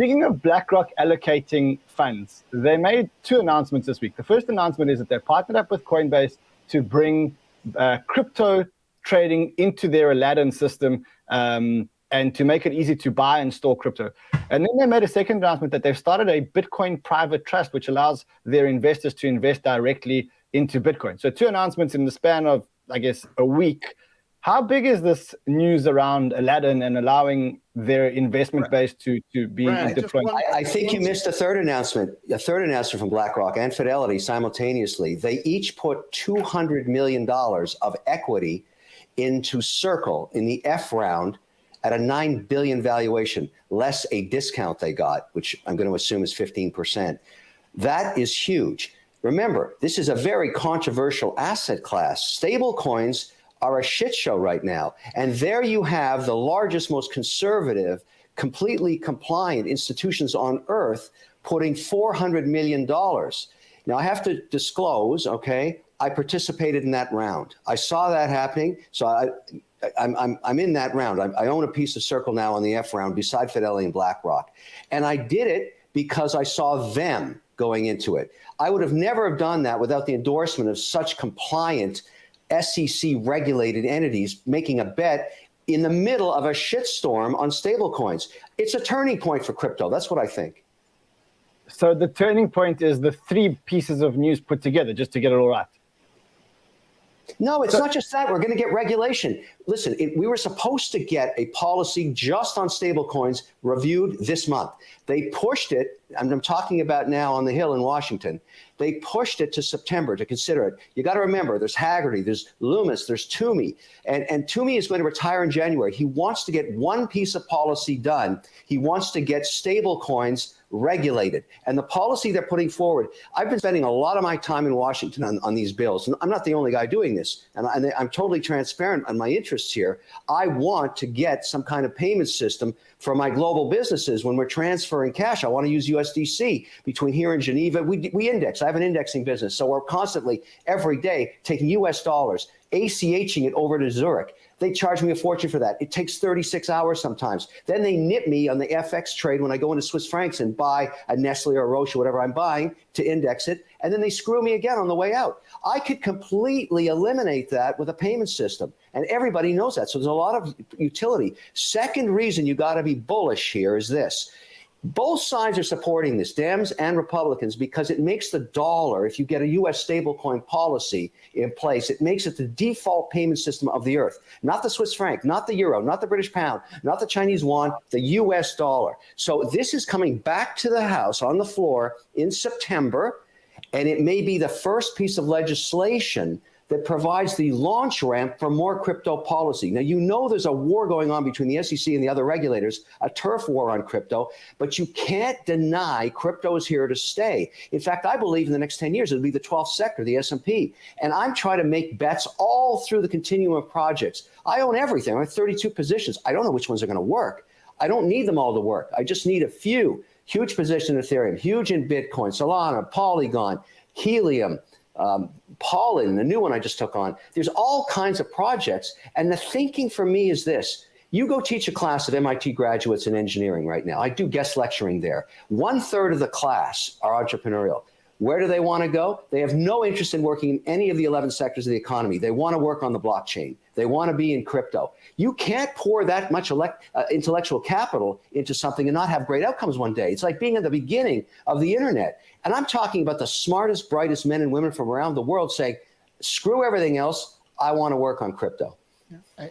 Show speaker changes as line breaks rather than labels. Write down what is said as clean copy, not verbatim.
Speaking of BlackRock allocating funds, they made two announcements this week. The first announcement is that they've partnered up with Coinbase to bring crypto trading into their Aladdin system and to make it easy to buy and store crypto. And then they made a second announcement that they've started a Bitcoin private trust, which allows their investors to invest directly into Bitcoin. So two announcements in the span of, I guess, a week. How big is this news around Aladdin and allowing their investment base to be deployed?
I think you missed a third announcement from BlackRock and Fidelity simultaneously. They each put $200 million of equity into Circle in the F round at a $9 billion valuation, less a discount they got, which I'm going to assume is 15%. That is huge. Remember, this is a very controversial asset class. Stable coins are a shit show right now. And there you have the largest, most conservative, completely compliant institutions on earth putting $400 million. Now, I have to disclose, okay, I participated in that round. I saw that happening, so I'm in that round. I own a piece of Circle now on the F round beside Fidelity and BlackRock. And I did it because I saw them going into it. I would have never have done that without the endorsement of such compliant SEC-regulated entities making a bet in the middle of a shitstorm on stablecoins. It's a turning point for crypto. That's what I think.
So the turning point is the three pieces of news put together, just to get it all right.
No, it's not just that. We're going to get regulation. Listen, we were supposed to get a policy just on stablecoins reviewed this month. They pushed it, and I'm talking about now on the Hill in Washington. They pushed it to September to consider it. You got to remember, there's Haggerty, there's Loomis, there's Toomey, and Toomey is going to retire in January. He wants to get one piece of policy done. He wants to get stablecoins regulated. And the policy they're putting forward, I've been spending a lot of my time in Washington on these bills. And I'm not the only guy doing this. And I'm totally transparent on my interests here. I want to get some kind of payment system for my global businesses when we're transferring cash. I want to use USDC between here and Geneva. We index. I have an indexing business. So we're constantly, every day, taking US dollars, ACHing it over to Zurich. They charge me a fortune for that. It takes 36 hours sometimes. Then they nip me on the FX trade when I go into Swiss francs and buy a Nestle or a Roche or whatever I'm buying to index it. And then they screw me again on the way out. I could completely eliminate that with a payment system. And everybody knows that. So there's a lot of utility. Second reason you got to be bullish here is this. Both sides are supporting this, Dems and Republicans, because it makes the dollar, if you get a U.S. stablecoin policy in place, it makes it the default payment system of the earth. Not the Swiss franc, not the euro, not the British pound, not the Chinese yuan, the U.S. dollar. So this is coming back to the House on the floor in September, and it may be the first piece of legislation that provides the launch ramp for more crypto policy. Now, you know there's a war going on between the SEC and the other regulators, a turf war on crypto, but you can't deny crypto is here to stay. In fact, I believe in the next 10 years, it'll be the 12th sector, the S&P. And I'm trying to make bets all through the continuum of projects. I own everything. I have 32 positions. I don't know which ones are going to work. I don't need them all to work. I just need a few. Huge position in Ethereum, huge in Bitcoin, Solana, Polygon, Helium, Pollen, the new one I just took on. There's all kinds of projects. And the thinking for me is this. You go teach a class of MIT graduates in engineering right now. I do guest lecturing there. 1/3 of the class are entrepreneurial. Where do they want to go? They have no interest in working in any of the 11 sectors of the economy. They want to work on the blockchain. They want to be in crypto. You can't pour that much intellectual capital into something and not have great outcomes one day. It's like being at the beginning of the internet. And I'm talking about the smartest, brightest men and women from around the world saying, screw everything else. I want to work on crypto.
Yeah,